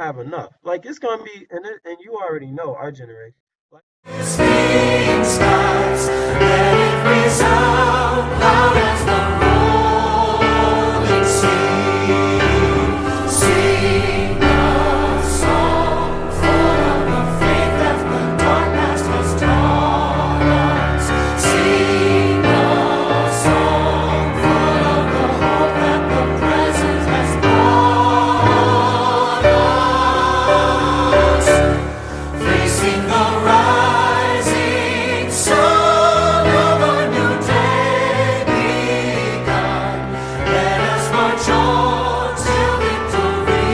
have enough. Like it's gonna be, and you already know our generation. Like, skies, let it resound loud as the rolling sea. Sing a song full of the faith that the dark past has taught us. Sing a song full of the hope that the present has brought us. Facing the rising sun of a new day begun. Let us march on till victory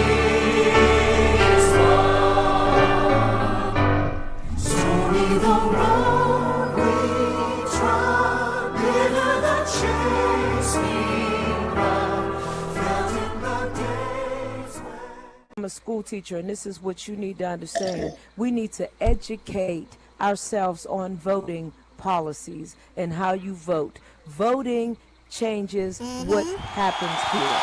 is won. Stormy the road we trod, bitter the chasing blood, felt in the days when I'm a school teacher, and this is what you need to understand. We need to educate ourselves on voting policies and how you vote. Voting changes what happens here.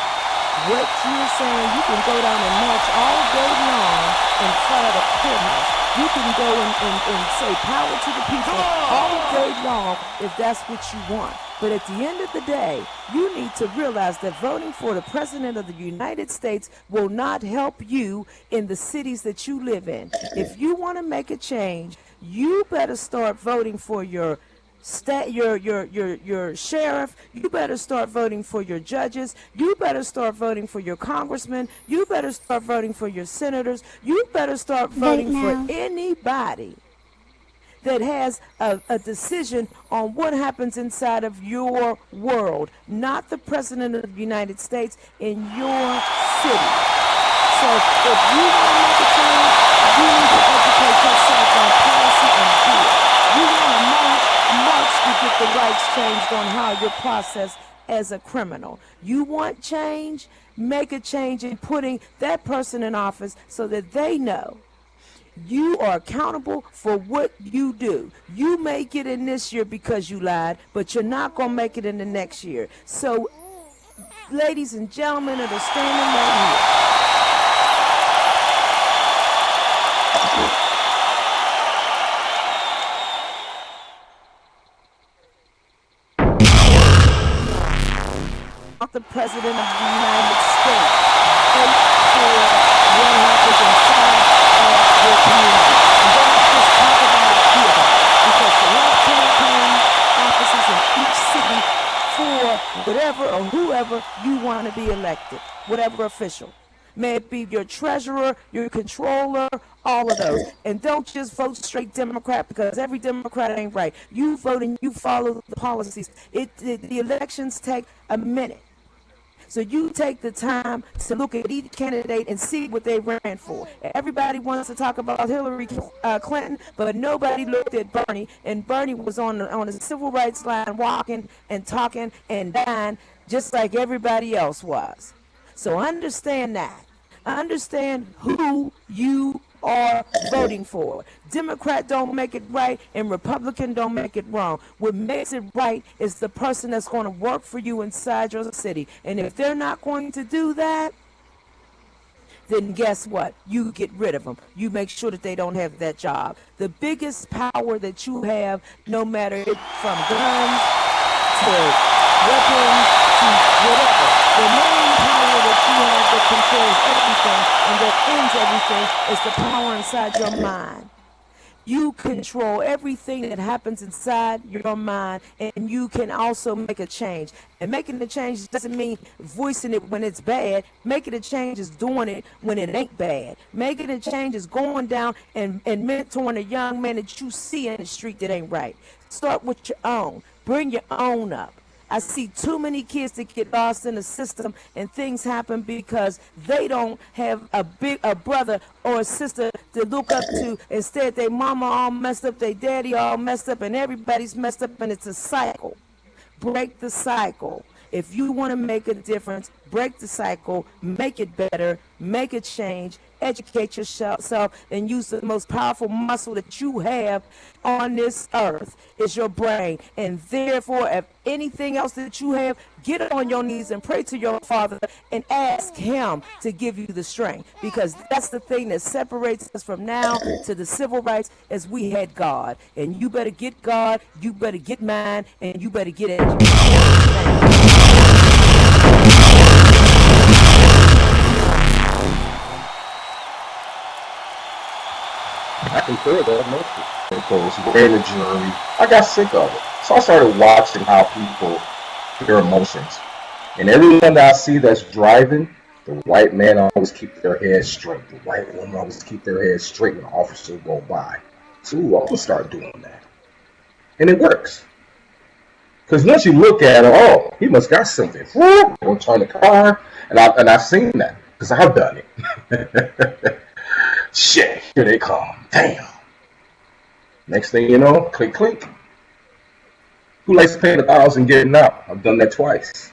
What you're saying, you can go down and march all day long in front of the courthouse. You can go and say power to the people all day long if that's what you want. But at the end of the day, you need to realize that voting for the President of the United States will not help you in the cities that you live in. If you want to make a change, you better start voting for your sheriff. You better start voting for your judges. You better start voting for your congressmen. You better start voting for your senators. You better start voting for anybody that has a decision on what happens inside of your world, not the President of the United States, in your city. So if you want to make a change, you need to educate yourself on policy and do it. You want to march to get the rights changed on how you're processed as a criminal. You want change? Make a change in putting that person in office so that they know you are accountable for what you do. You may get in this year because you lied, but you're not going to make it in the next year. So, ladies and gentlemen that are standing right here, the President of the United States, fight for what happens inside of your community. And don't just talk about it here, because the left campaign offices in each city for whatever or whoever you want to be elected, whatever official. May it be your treasurer, your controller, all of those. And don't just vote straight Democrat, because every Democrat ain't right. You vote and you follow the policies. The elections take a minute. So you take the time to look at each candidate and see what they ran for. Everybody wants to talk about Hillary Clinton, but nobody looked at Bernie. And Bernie was on the civil rights line, walking and talking and dying just like everybody else was. So understand that. Understand who you are voting for. Democrat don't make it right, and Republican don't make it wrong. What makes it right is the person that's going to work for you inside your city. And if they're not going to do that, then guess what? You get rid of them. You make sure that they don't have that job. The biggest power that you have, no matter if from guns to weapons to whatever, the main power that you have that controls everything and that ends everything is the power inside your mind. You control everything that happens inside your mind, and you can also make a change. And making the change doesn't mean voicing it when it's bad. Making a change is doing it when it ain't bad. Making a change is going down and mentoring a young man that you see in the street that ain't right. Start with your own. Bring your own up. I see too many kids that get lost in the system, and things happen because they don't have a brother or a sister to look up to. Instead, their mama all messed up, their daddy all messed up, and everybody's messed up, and it's a cycle. Break the cycle. If you want to make a difference, break the cycle, make it better, make it change, educate yourself, and use the most powerful muscle that you have on this earth is your brain. And therefore, if anything else that you have, get on your knees and pray to your Father and ask Him to give you the strength, because that's the thing that separates us from now to the civil rights, as we had God. And you better get God, you better get mine, and you better get educated. I concur that mostly. Because wearing the jury, I got sick of it. So I started watching how people, their emotions. And everyone that I see that's driving, the white man always keep their head straight. The white woman always keep their head straight when officers go by. So I'm gonna start doing that. And it works. Because once you look at it, oh, he must got something. Don't turn the car. And I've seen that. Because I've done it. Shit, here they come. Damn. Next thing you know, click, click. Who likes to pay $1,000 getting out? I've done that twice.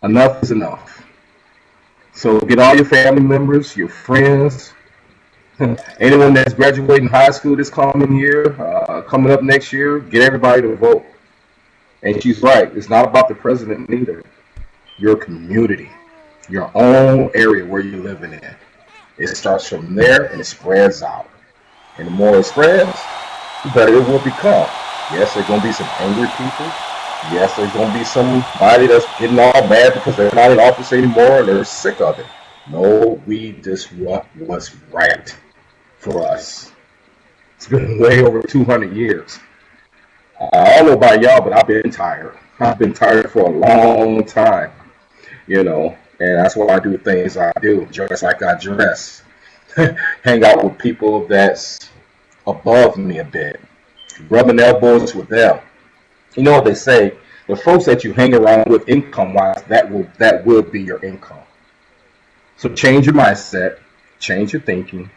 Enough is enough. So get all your family members, your friends, anyone that's graduating high school this coming year, coming up next year, get everybody to vote. And she's right. It's not about the president either. Your community. Your own area where you're living in. It starts from there and it spreads out. And the more it spreads, the better it will become. Yes, there's going to be some angry people. Yes, there's going to be somebody that's getting all mad because they're not in office anymore and they're sick of it. No, we just want what's right for us. It's been way over 200 years. I don't know about y'all, but I've been tired. I've been tired for a long time, you know. And that's why I do things I do, dress like I dress. Hang out with people that's above me a bit. Rubbing elbows with them. You know what they say, the folks that you hang around with income-wise, that will be your income. So change your mindset, change your thinking.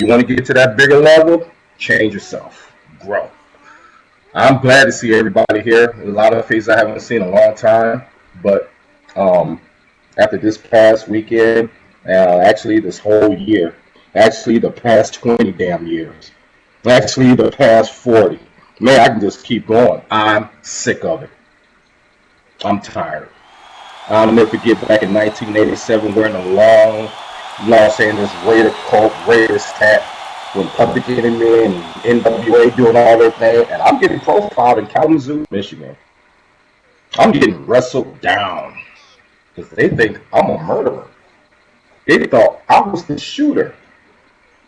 You want to get to that bigger level, change yourself, grow. I'm glad to see everybody here. There's a lot of faces I haven't seen in a long time, but after this past weekend, actually this whole year, actually the past 20 damn years, actually the past 40. Man, I can just keep going. I'm sick of it. I'm tired. I'll never forget back in 1987 wearing a long Los Angeles Raiders hat with Public Enemy and NWA doing all their thing, and I'm getting profiled in Kalamazoo, Michigan. I'm getting wrestled down. Because they think I'm a murderer. They thought I was the shooter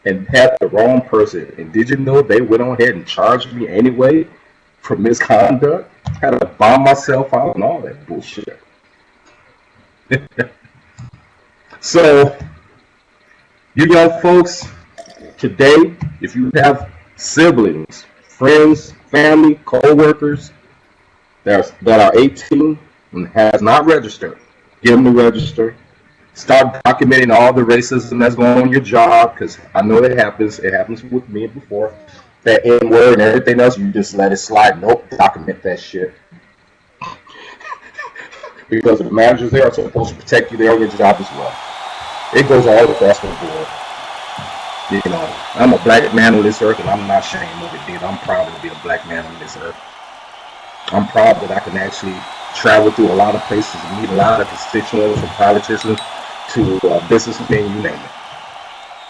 and had the wrong person. And did you know they went on ahead and charged me anyway for misconduct? I had to bomb myself out and all that bullshit. So, you young folks, today, if you have siblings, friends, family, co-workers that are 18 and has not registered, get them to register. Start documenting all the racism that's going on in your job, because I know it happens. It happens with me before. That N-word and everything else, you just let it slide. Nope, document that shit. Because the managers there are supposed to protect you there on your job as well. It goes all across the board. You know, I'm a black man on this earth, and I'm not ashamed of it, dude. I'm proud to be a black man on this earth. I'm proud that I can actually travel through a lot of places and meet a lot of constituents and politicians to businessmen, you name it.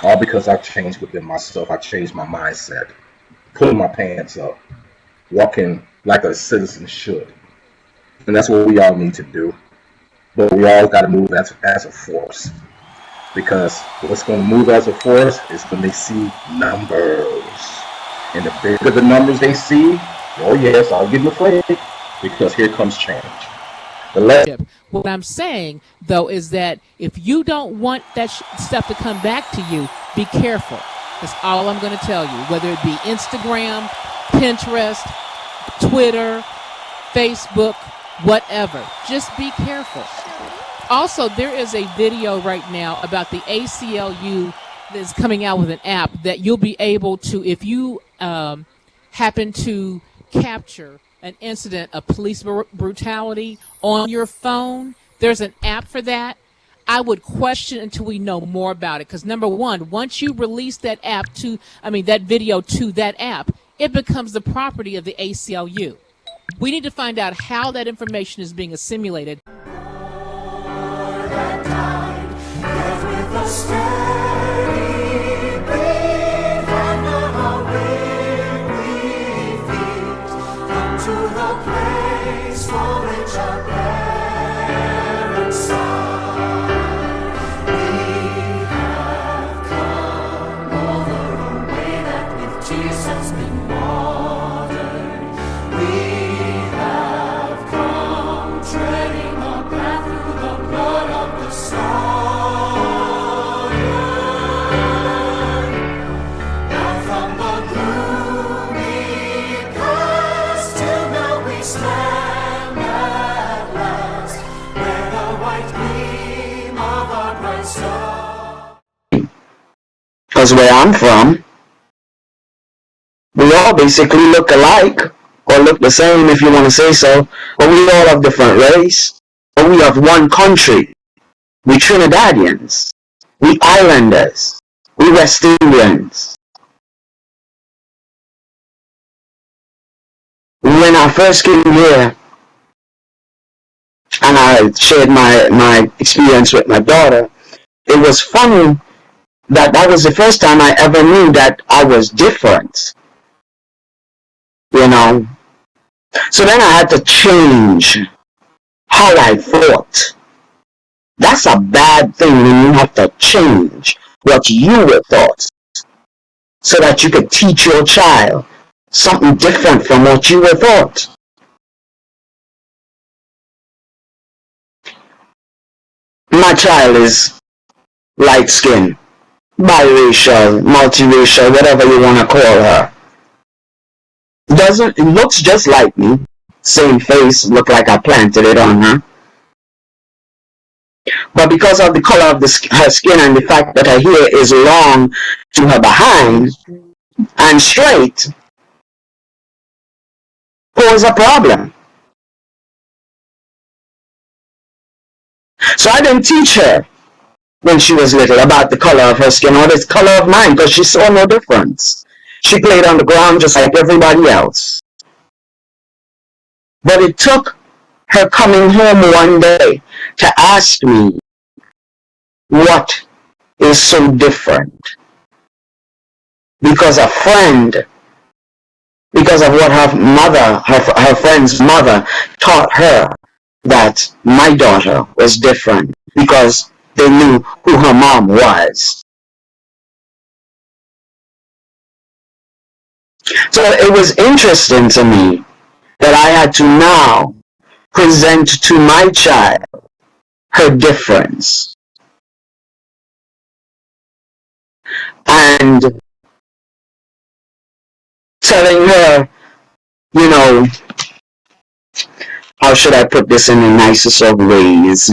All because I've changed within myself. I changed my mindset. Pulling my pants up. Walking like a citizen should. And that's what we all need to do. But we all got to move as a force. Because what's going to move as a force is when they see numbers. And the bigger the numbers they see, oh yes, I'll get afraid. Because here comes change. What I'm saying, though, is that if you don't want that stuff to come back to you, be careful. That's all I'm going to tell you. Whether it be Instagram, Pinterest, Twitter, Facebook, whatever. Just be careful. Also, there is a video right now about the ACLU that's coming out with an app that you'll be able to, if you happen to capture an incident of police brutality on your phone, there's an app for that. I would question until we know more about it. Because number one, once you release that that video to that app, it becomes the property of the ACLU. We need to find out how that information is being assimilated. Because where I'm from, we all basically look alike, or look the same if you want to say so, but we all have different race, but we have one country. We Trinidadians, we Islanders, we West Indians. When I first came here, and I shared my experience with my daughter, it was funny that was the first time I ever knew that I was different. So then I had to change how I thought. That's a bad thing when you have to change what you were taught so that you could teach your child something different from what you were taught. My child is light skinned, biracial, multiracial, whatever you want to call her. It looks just like me. Same face, look like I planted it on her. But because of the color of her skin and the fact that her hair is long to her behind and straight, pose a problem. So I didn't teach her when she was little about the color of her skin or the color of mine, because she saw no difference. She played on the ground just like everybody else. But it took her coming home one day to ask me what is so different. Because of what her friend's mother taught her that my daughter was different, because they knew who her mom was. So it was interesting to me that I had to now present to my child her difference. And telling her, how should I put this in the nicest of ways?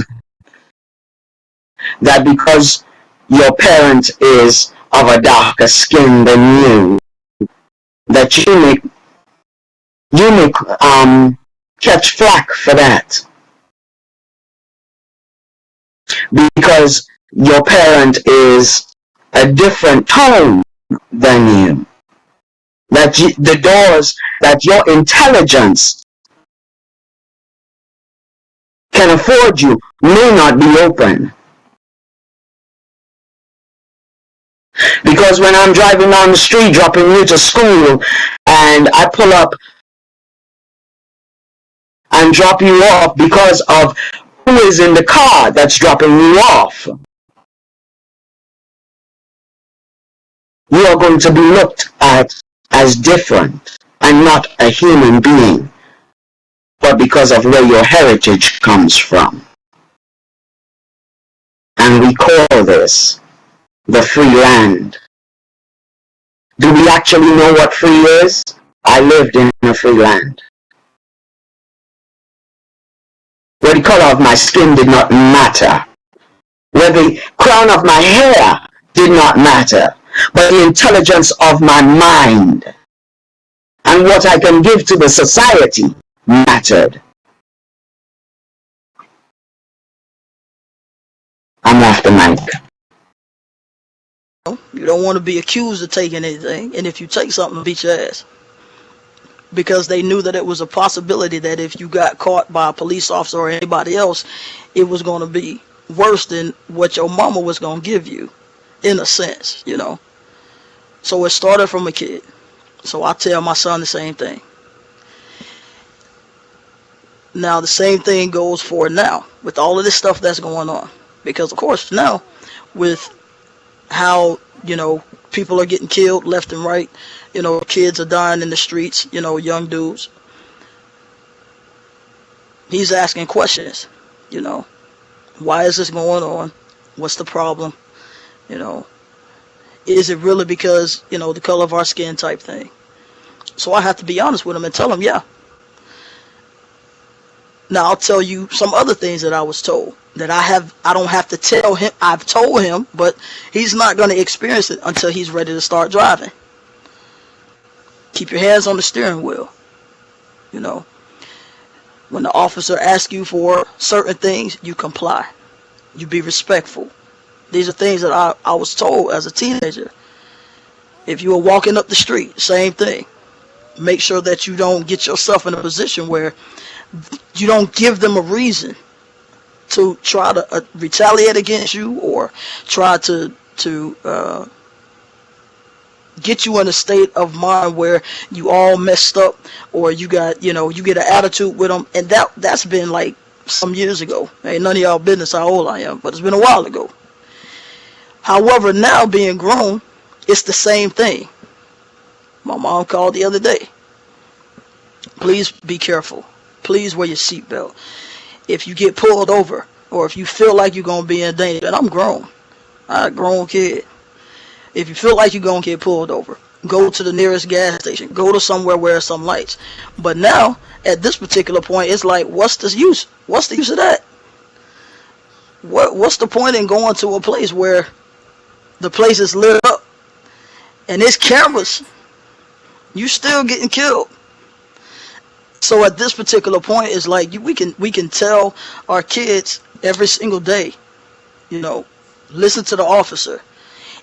That because your parent is of a darker skin than you, that you may catch flack for that. Because your parent is a different tone than you. That the doors that your intelligence can afford you may not be open. Because when I'm driving down the street dropping you to school and I pull up and drop you off because of who is in the car that's dropping you off, you are going to be looked at as different and not a human being, but because of where your heritage comes from. And we call this the free land. Do we actually know what free is? I lived in a free land, where the color of my skin did not matter, where the crown of my hair did not matter, but the intelligence of my mind and what I can give to the society mattered. I'm off the mic. You don't want to be accused of taking anything, and if you take something, beat your ass. Because they knew that it was a possibility that if you got caught by a police officer or anybody else, it was going to be worse than what your mama was going to give you, in a sense, you know. So it started from a kid. So I tell my son the same thing. Now the same thing goes for now with all of this stuff that's going on, because of course now with how, you know, people are getting killed left and right, you know, kids are dying in the streets, you know, young dudes. He's asking questions, you know, why is this going on? What's the problem? You know, is it really because, you know, the color of our skin type thing? So I have to be honest with him and tell him, yeah. Now I'll tell you some other things that I was told that I don't have to tell him. I've told him, but he's not going to experience it until he's ready to start driving. Keep your hands on the steering wheel. You know, when the officer asks you for certain things, you comply. You be respectful. These are things that I was told as a teenager. If you were walking up the street, same thing. Make sure that you don't get yourself in a position where you don't give them a reason to try to retaliate against you or try to get you in a state of mind where you all messed up or you got, you know, you get an attitude with them. And that's been like some years ago. Ain't none of y'all business how old I am, but it's been a while ago. However, now being grown, it's the same thing. My mom called the other day. Please be careful. Please wear your seatbelt. If you get pulled over or if you feel like you're going to be in danger, and I'm grown. I'm a grown kid. If you feel like you're going to get pulled over, go to the nearest gas station. Go to somewhere where there's some lights. But now, at this particular point, it's like, what's the use? What's the use of that? What's the point in going to a place where the place is lit up and there's cameras? You still getting killed. So at this particular point, it's like we can tell our kids every single day, you know, listen to the officer.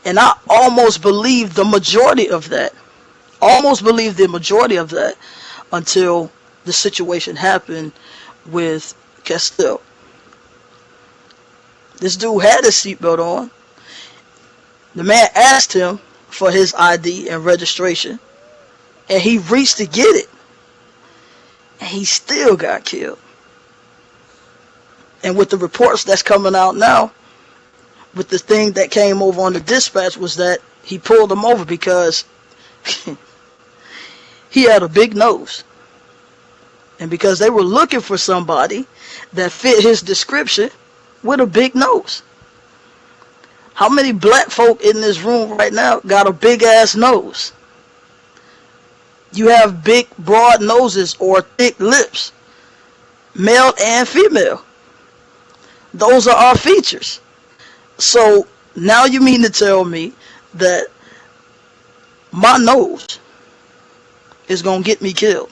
And I almost believed the majority of that. Almost believed the majority of that until the situation happened with Castile. This dude had his seatbelt on. The man asked him for his ID and registration, and he reached to get it. And he still got killed. And with the reports that's coming out now, with the thing that came over on the dispatch was that he pulled him over because he had a big nose. And because they were looking for somebody that fit his description with a big nose. How many black folk in this room right now got a big ass nose? You have big, broad noses or thick lips, male and female. Those are our features. So now you mean to tell me that my nose is going to get me killed?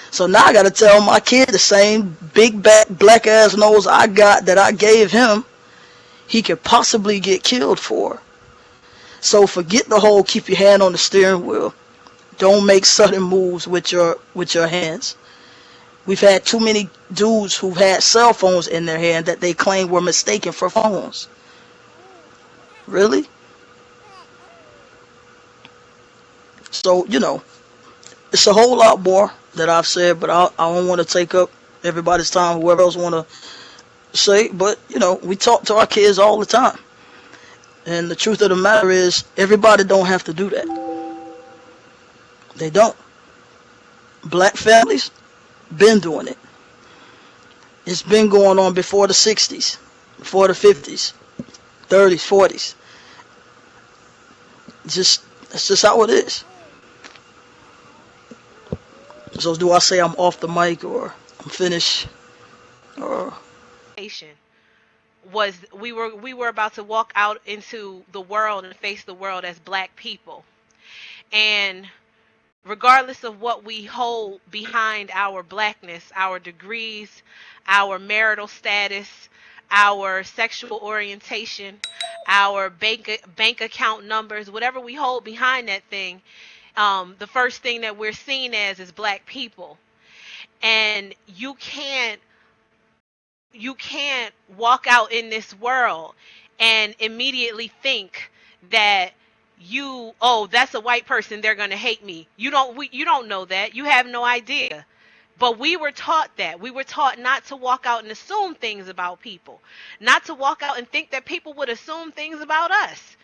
So now I got to tell my kid the same big, black ass nose I got that I gave him, he could possibly get killed for. So forget the whole keep your hand on the steering wheel. Don't make sudden moves with your hands. We've had too many dudes who've had cell phones in their hand that they claim were mistaken for phones. Really? So, you know, it's a whole lot more that I've said, but I don't want to take up everybody's time, whoever else want to say. But, you know, we talk to our kids all the time. And the truth of the matter is, everybody don't have to do that. They don't. Black families been doing it. It's been going on before the 60s, before the 50s, 30s, 40s. That's just how it is. So do I say I'm off the mic or I'm finished? Or was we were about to walk out into the world and face the world as black people. And regardless of what we hold behind our blackness, our degrees, our marital status, our sexual orientation, our bank account numbers, whatever we hold behind that thing, the first thing that we're seen as is black people. And you can't walk out in this world and immediately think that that's a white person, they're going to hate me. You don't know that. You have no idea. But we were taught that. We were taught not to walk out and assume things about people. Not to walk out and think that people would assume things about us.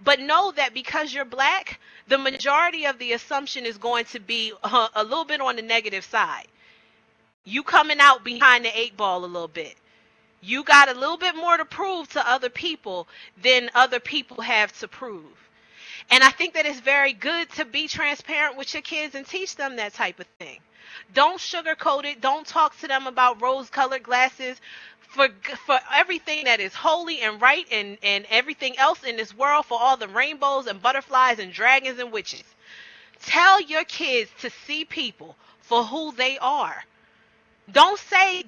But know that because you're black, the majority of the assumption is going to be a little bit on the negative side. You coming out behind the eight ball a little bit. You got a little bit more to prove to other people than other people have to prove. And I think that it's very good to be transparent with your kids and teach them that type of thing. Don't sugarcoat it. Don't talk to them about rose-colored glasses. For everything that is holy and right, and everything else in this world, for all the rainbows and butterflies and dragons and witches. Tell your kids to see people for who they are. Don't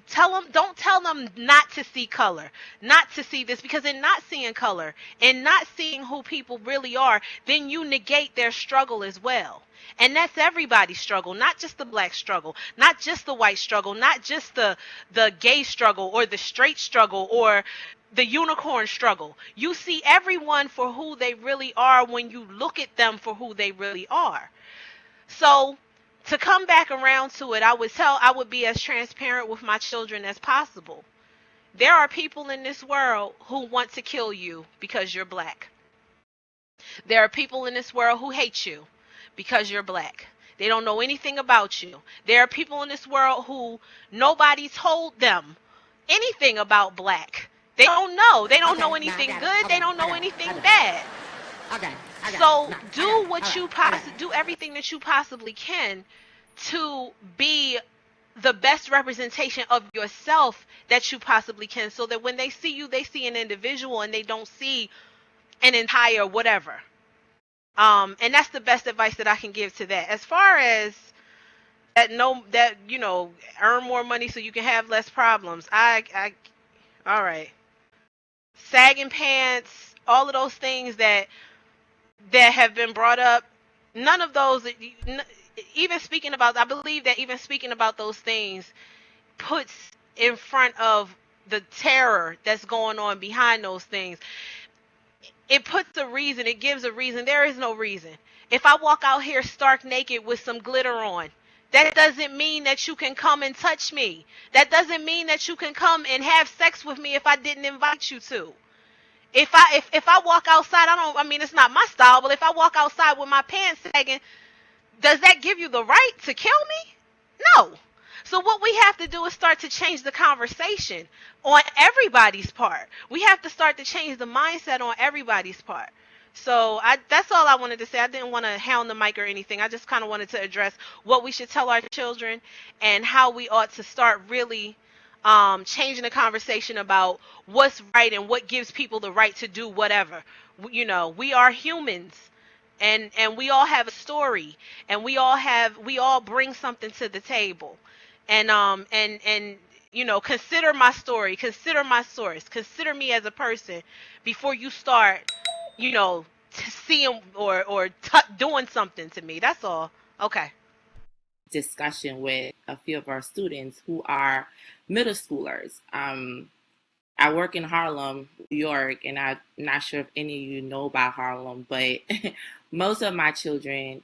tell them not to see color, not to see this, because in not seeing color and not seeing who people really are, then you negate their struggle as well. And that's everybody's struggle, not just the black struggle, not just the white struggle, not just the gay struggle or the straight struggle or the unicorn struggle. You see everyone for who they really are when you look at them for who they really are. So to come back around to it, I would be as transparent with my children as possible. There are people in this world who want to kill you because you're black. There are people in this world who hate you because you're black. They don't know anything about you. There are people in this world who nobody told them anything about black. They don't know. They don't know anything good. They don't know anything bad. So do everything that you possibly can to be the best representation of yourself that you possibly can, so that when they see you, they see an individual and they don't see an entire whatever. And that's the best advice that I can give to that. As far as earn more money so you can have less problems. All right. Sagging pants, all of those things that have been brought up, none of those, even speaking about, I believe that even speaking about those things puts in front of the terror that's going on behind those things. It puts a reason, it gives a reason. There is no reason. If I walk out here stark naked with some glitter on, that doesn't mean that you can come and touch me. That doesn't mean that you can come and have sex with me if I didn't invite you to. If I walk outside, it's not my style, but if I walk outside with my pants sagging, does that give you the right to kill me? No. So what we have to do is start to change the conversation on everybody's part. We have to start to change the mindset on everybody's part. So that's all I wanted to say. I didn't want to hound the mic or anything. I just kind of wanted to address what we should tell our children and how we ought to start really changing the conversation about what's right and what gives people the right to do whatever. We are humans. And we all have a story, and we all bring something to the table. And consider my story, consider my source, consider me as a person before you start, seeing or doing something to me. That's all. Okay. Discussion with a few of our students who are middle schoolers. I work in Harlem, New York, and I'm not sure if any of you know about Harlem, but most of my children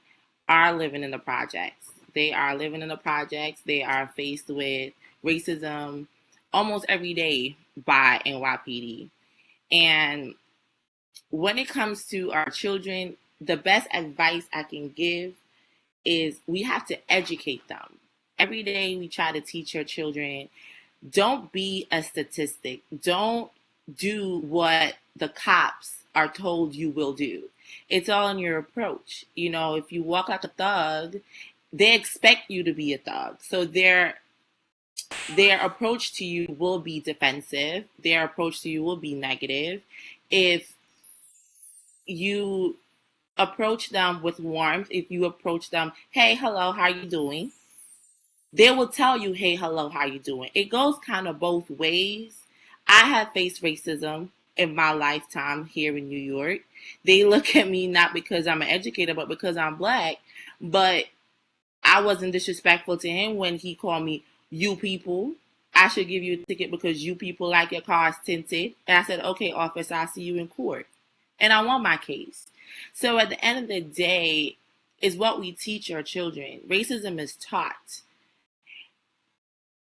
are living in the projects. They are living in the projects. They are faced with racism almost every day by NYPD. And when it comes to our children, the best advice I can give is we have to educate them. Every day we try to teach our children, don't be a statistic. Don't do what the cops are told you will do. It's all in your approach. If you walk like a thug, they expect you to be a thug. So their approach to you will be defensive. Their approach to you will be negative. If you approach them with warmth. If you approach them, hey, hello, how you doing? They will tell you, hey, hello, how you doing? It goes kind of both ways. I have faced racism in my lifetime here in New York. They look at me not because I'm an educator, but because I'm black. But I wasn't disrespectful to him when he called me you people. I should give you a ticket because you people like your cars tinted. And I said, okay, officer, I'll see you in court. And I won my case. So at the end of the day, is what we teach our children. Racism is taught.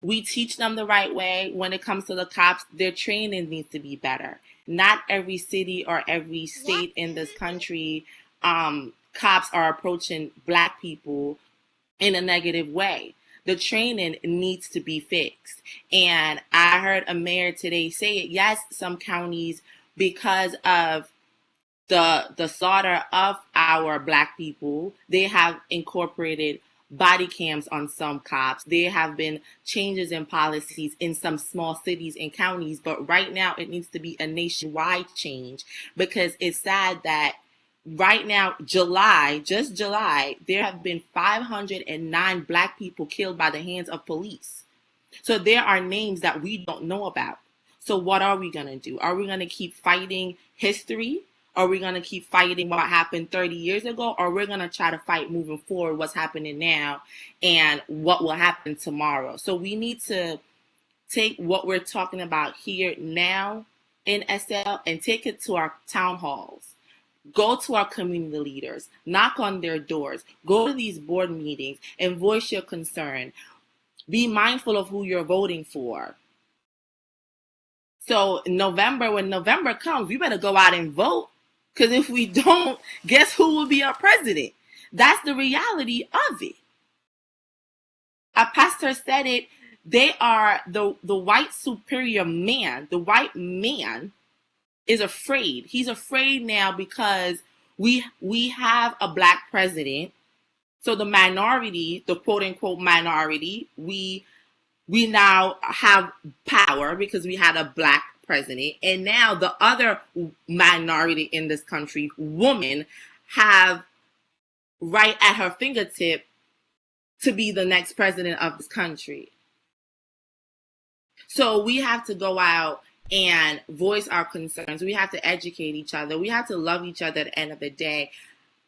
We teach them the right way. When it comes to the cops, their training needs to be better. Not every city or every state in this country, cops are approaching black people in a negative way. The training needs to be fixed. And I heard a mayor today say it. Yes, some counties, because of the slaughter of our black people, they have incorporated body cams on some cops. There have been changes in policies in some small cities and counties, but right now it needs to be a nationwide change, because it's sad that right now, just July, there have been 509 black people killed by the hands of police. So there are names that we don't know about. So what are we going to do? Are we going to keep fighting history? Are we going to keep fighting what happened 30 years ago? Or we're going to try to fight moving forward what's happening now and what will happen tomorrow? So we need to take what we're talking about here now in SL and take it to our town halls. Go to our community leaders, knock on their doors, go to these board meetings and voice your concern. Be mindful of who you're voting for. So November, when November comes, we better go out and vote. Because if we don't, guess who will be our president? That's the reality of it. A pastor said it. They are the white superior man. The white man is afraid. He's afraid now because we have a black president. So the minority, the quote unquote minority, we now have power because we had a black president. And now the other minority in this country, women, have right at her fingertip to be the next president of this country. So we have to go out and voice our concerns. We have to educate each other. We have to love each other at the end of the day.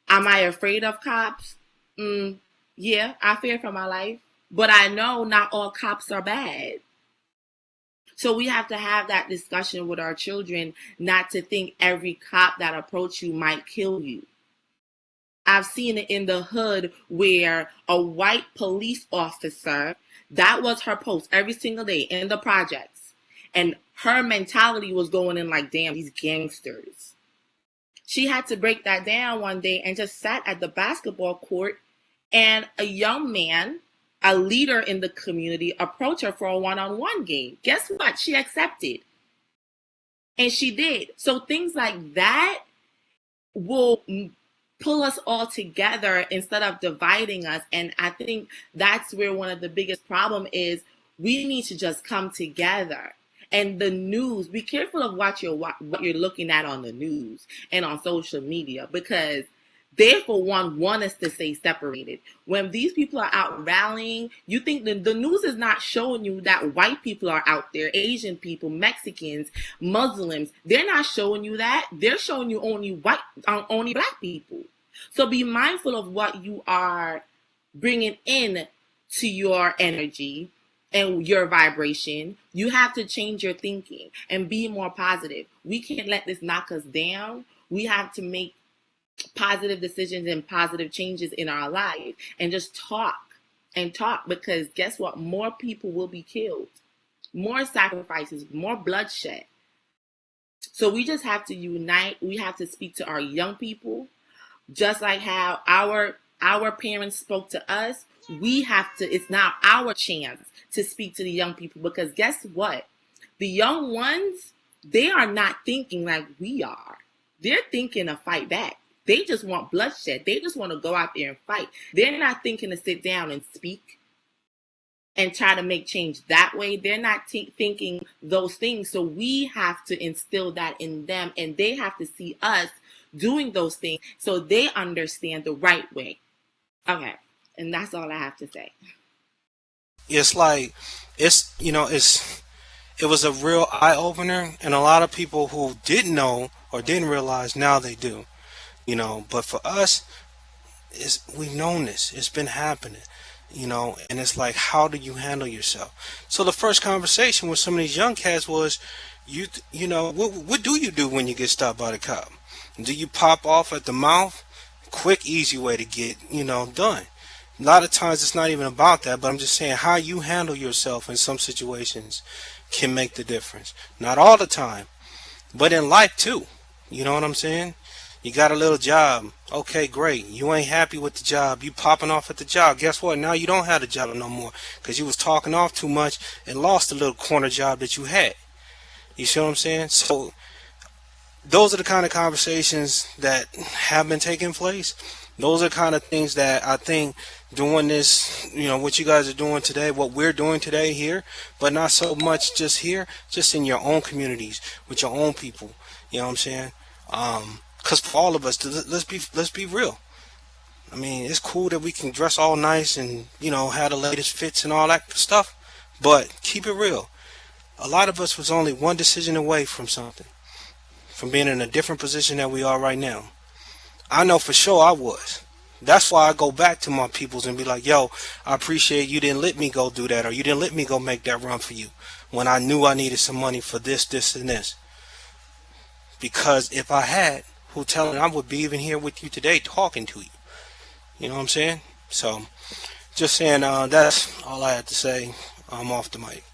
Am I afraid of cops? Yeah, I fear for my life. But I know not all cops are bad. So we have to have that discussion with our children, not to think every cop that approaches you might kill you. I've seen it in the hood where a white police officer, that was her post every single day in the projects. And her mentality was going in like, damn, these gangsters. She had to break that down one day and just sat at the basketball court, and a young man, a leader in the community, approached her for a one-on-one game. Guess what? She accepted. And she did. So things like that will pull us all together instead of dividing us. And I think that's where one of the biggest problem is. We need to just come together. And the news, be careful of what you're looking at on the news and on social media, because they, for one, want us to stay separated. When these people are out rallying, you think the news is not showing you that white people are out there, Asian people, Mexicans, Muslims. They're not showing you that. They're showing you only only black people. So be mindful of what you are bringing in to your energy and your vibration. You have to change your thinking and be more positive. We can't let this knock us down. We have to make positive decisions and positive changes in our life and just talk, because guess what? More people will be killed, more sacrifices, more bloodshed. So we just have to unite. We have to speak to our young people, just like how our parents spoke to us. We have to, it's now our chance to speak to the young people, because guess what? The young ones, they are not thinking like we are. They're thinking to fight back. They just want bloodshed. They just want to go out there and fight. They're not thinking to sit down and speak and try to make change that way. They're not thinking those things. So we have to instill that in them, and they have to see us doing those things so they understand the right way. Okay, and that's all I have to say. It's like it was a real eye opener, and a lot of people who didn't know or didn't realize now they do. But for us, we've known this. It's been happening. And it's like, how do you handle yourself? So the first conversation with some of these young cats was, what do you do when you get stopped by the cop? Do you pop off at the mouth? Quick, easy way to get, done. A lot of times it's not even about that, but I'm just saying how you handle yourself in some situations can make the difference. Not all the time, but in life too. You know what I'm saying? You got a little job. Okay, great. You ain't happy with the job. You popping off at the job. Guess what? Now you don't have the job no more because you was talking off too much and lost the little corner job that you had. You see what I'm saying? So those are the kind of conversations that have been taking place. Those are the kind of things that I think doing this, what you guys are doing today, what we're doing today here, but not so much just here, just in your own communities, with your own people. You know what I'm saying? Because for all of us, let's be real. I mean, it's cool that we can dress all nice and, have the latest fits and all that stuff, but keep it real. A lot of us was only one decision away from something, from being in a different position that we are right now. I know for sure I was. That's why I go back to my peoples and be like, yo, I appreciate you didn't let me go do that, or you didn't let me go make that run for you when I knew I needed some money for this, this, and this. Because if I had, who telling, I would be even here with you today talking to you. You know what I'm saying? So, just saying, that's all I had to say. I'm off the mic.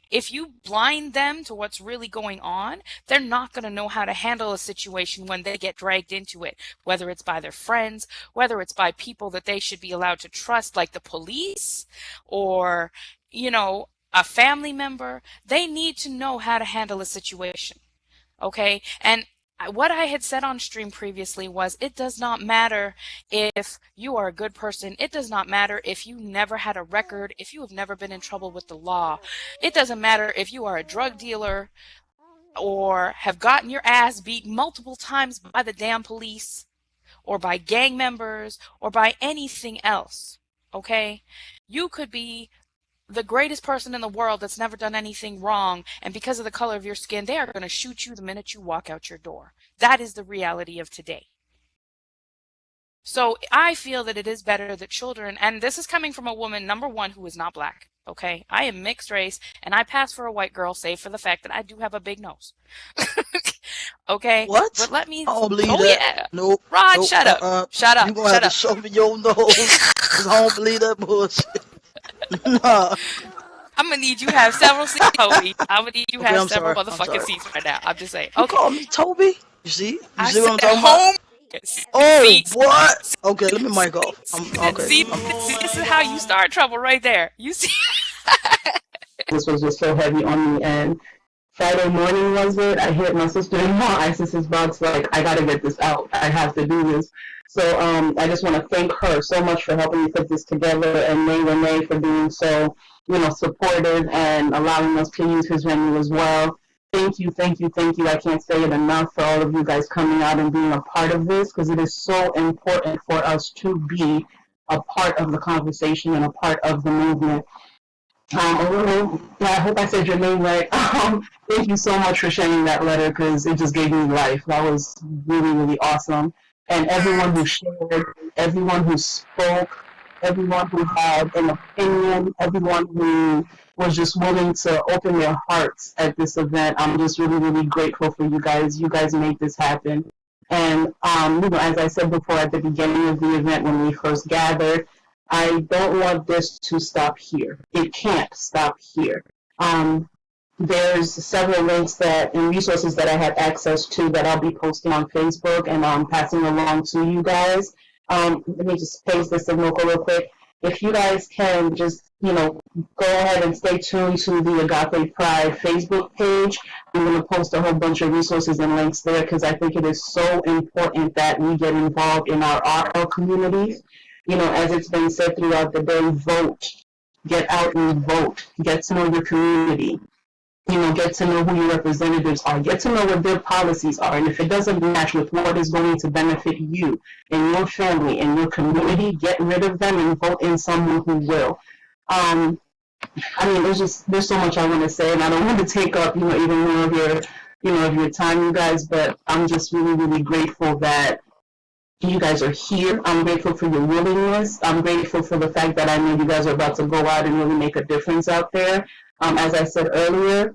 If you blind them to what's really going on, they're not going to know how to handle a situation when they get dragged into it, whether it's by their friends, whether it's by people that they should be allowed to trust, like the police or, a family member. They need to know how to handle a situation. Okay? And what I had said on stream previously was, it does not matter if you are a good person. It does not matter if you never had a record, if you have never been in trouble with the law. It doesn't matter if you are a drug dealer or have gotten your ass beat multiple times by the damn police or by gang members or by anything else. Okay? You could be the greatest person in the world that's never done anything wrong, and because of the color of your skin, they are going to shoot you the minute you walk out your door. That is the reality of today. So I feel that it is better that children, and this is coming from a woman, number one, who is not black. Okay? I am mixed race, and I pass for a white girl, save for the fact that I do have a big nose. Okay? What? But let me... I don't believe oh, that. yeah. Nope. Rod, Nope. shut up. Shut up. You gonna have to show me your nose. 'Cause I don't believe that bullshit. Nah. I'm gonna need you to have several seats, Toby. I'm gonna need you to Okay, have I'm several sorry. motherfucking seats right now. I'm just saying. You Okay. call me Toby? You see? You I see what I'm said talking about? home. Oh, Seats. what? Okay, let me mic off. Okay. See, this is how you start trouble right there. You see? This was just so heavy on me, and Friday morning was it? I hit my sister-in-law, Isis's box, like, I gotta get this out. I have to do this. So I just want to thank her so much for helping me put this together, and Renee for being so, supportive and allowing us to use his venue as well. Thank you, thank you, thank you. I can't say it enough for all of you guys coming out and being a part of this, because it is so important for us to be a part of the conversation and a part of the movement. I hope I said your name right. Thank you so much for sharing that letter, because it just gave me life. That was really, really awesome. And everyone who shared, everyone who spoke, everyone who had an opinion, everyone who was just willing to open their hearts at this event. I'm just really, really grateful for you guys. You guys made this happen. And, as I said before at the beginning of the event when we first gathered, I don't want this to stop here. It can't stop here. There's several links and resources that I have access to that I'll be posting on Facebook and passing along to you guys. Let me just post this in local real quick. If you guys can just, go ahead and stay tuned to the AGAPE Pride Facebook page. I'm going to post a whole bunch of resources and links there, because I think it is so important that we get involved in our communities. As it's been said throughout the day, vote. Get out and vote. Get to know your community. Get to know who your representatives are, get to know what their policies are, and if it doesn't match with what is going to benefit you and your family and your community, get rid of them and vote in someone who will. There's so much I want to say, and I don't want to take up, even more of your time, you guys, but I'm just really, really grateful that you guys are here. I'm grateful for your willingness. I'm grateful for the fact that I know you guys are about to go out and really make a difference out there. As I said earlier,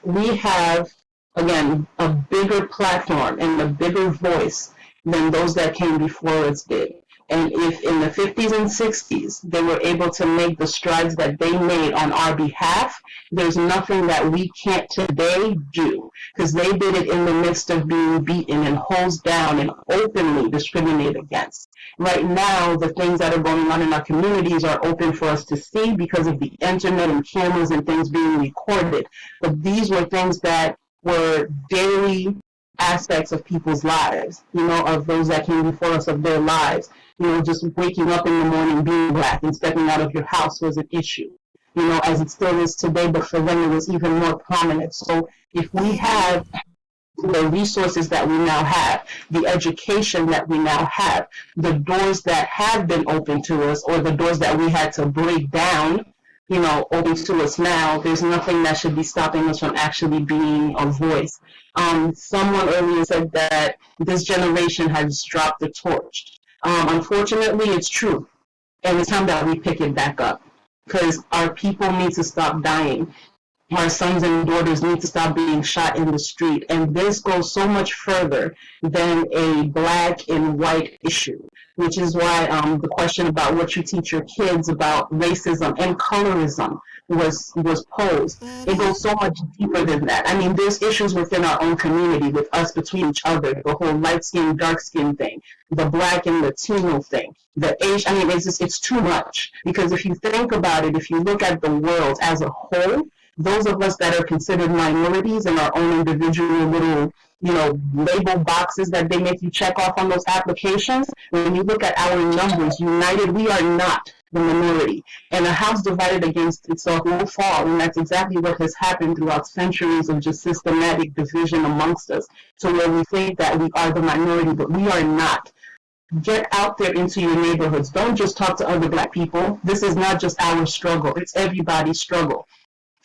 we have, again, a bigger platform and a bigger voice than those that came before us did. And if in the 50s and 60s they were able to make the strides that they made on our behalf, there's nothing that we can't today do, because they did it in the midst of being beaten and hosed down and openly discriminated against. Right now, the things that are going on in our communities are open for us to see because of the internet and cameras and things being recorded. But these were things that were daily aspects of people's lives, of those that came before us, of their lives. Just waking up in the morning being Black and stepping out of your house was an issue, as it still is today, but for them it was even more prominent. So if we have the resources that we now have, the education that we now have, the doors that have been open to us, or the doors that we had to break down, open to us now, there's nothing that should be stopping us from actually being a voice. Someone earlier said that this generation has dropped the torch. Unfortunately, it's true. And it's time that we pick it back up, because our people need to stop dying. Our sons and daughters need to stop being shot in the street. And this goes so much further than a Black and white issue, which is why the question about what you teach your kids about racism and colorism was posed. It goes so much deeper than that. There's issues within our own community with us between each other, the whole light skin, dark skin thing, the Black and Latino thing, the age. It's too much, because if you think about it, if you look at the world as a whole, those of us that are considered minorities in our own individual little, label boxes that they make you check off on those applications, when you look at our numbers, united, we are not the minority. And a house divided against itself will fall, and that's exactly what has happened throughout centuries of just systematic division amongst us, to where we think that we are the minority, but we are not. Get out there into your neighborhoods. Don't just talk to other Black people. This is not just our struggle, it's everybody's struggle.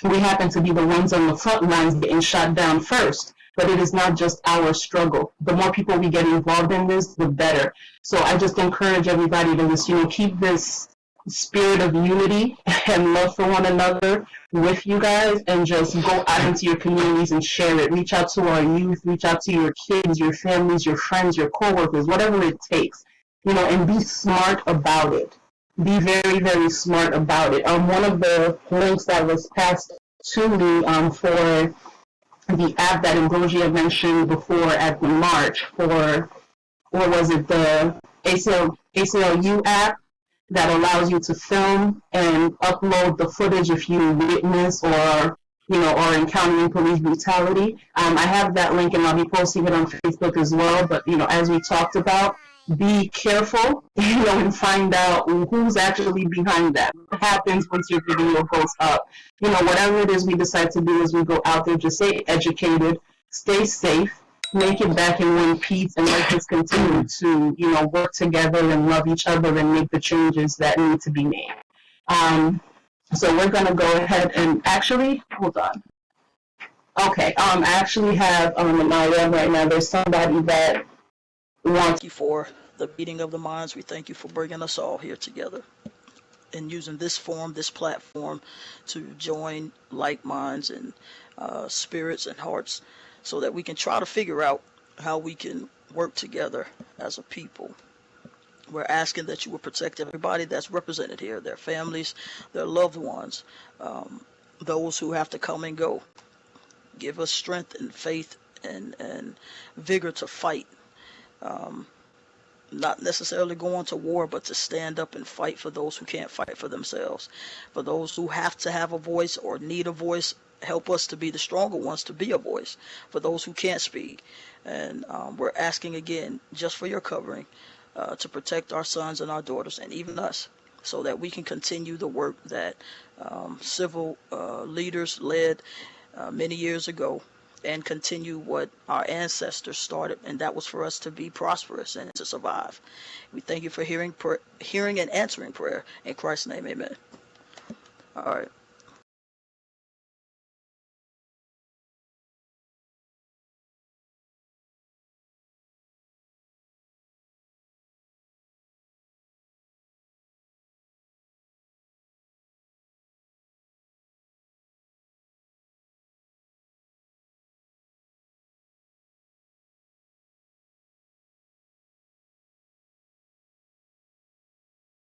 We happen to be the ones on the front lines getting shot down first, but it is not just our struggle. The more people we get involved in this, the better. So I just encourage everybody to just, keep this spirit of unity and love for one another with you guys, and just go out into your communities and share it. Reach out to our youth, reach out to your kids, your families, your friends, your coworkers, whatever it takes, and be smart about it. Be very, very smart about it. One of the links that was passed to me for the app that Ambrosia mentioned before at the march for, or was it the ACLU app that allows you to film and upload the footage if you witness or encountering police brutality. I have that link, and I'll be posting it on Facebook as well. But as we talked about, be careful, and find out who's actually behind that. What happens once your video goes up? Whatever it is we decide to do as we go out there, just stay educated, stay safe, make it back in one piece, and let's just continue to, work together and love each other and make the changes that need to be made. So we're going to go ahead and actually, hold on. Okay, I actually have on my web right now, there's somebody that wants. Thank you for the meeting of the minds. We thank you for bringing us all here together and using this forum, this platform, to join like minds and spirits and hearts, so that we can try to figure out how we can work together as a people. We're asking that you will protect everybody that's represented here, their families, their loved ones, those who have to come and go. Give us strength and faith and vigor to fight. Not necessarily going to war, but to stand up and fight for those who can't fight for themselves. For those who have to have a voice or need a voice, help us to be the stronger ones to be a voice for those who can't speak. And we're asking again, just for your covering, to protect our sons and our daughters, and even us, so that we can continue the work that civil leaders led many years ago, and continue what our ancestors started, and that was for us to be prosperous and to survive. We thank you for hearing and answering prayer. In Christ's name, amen. All right.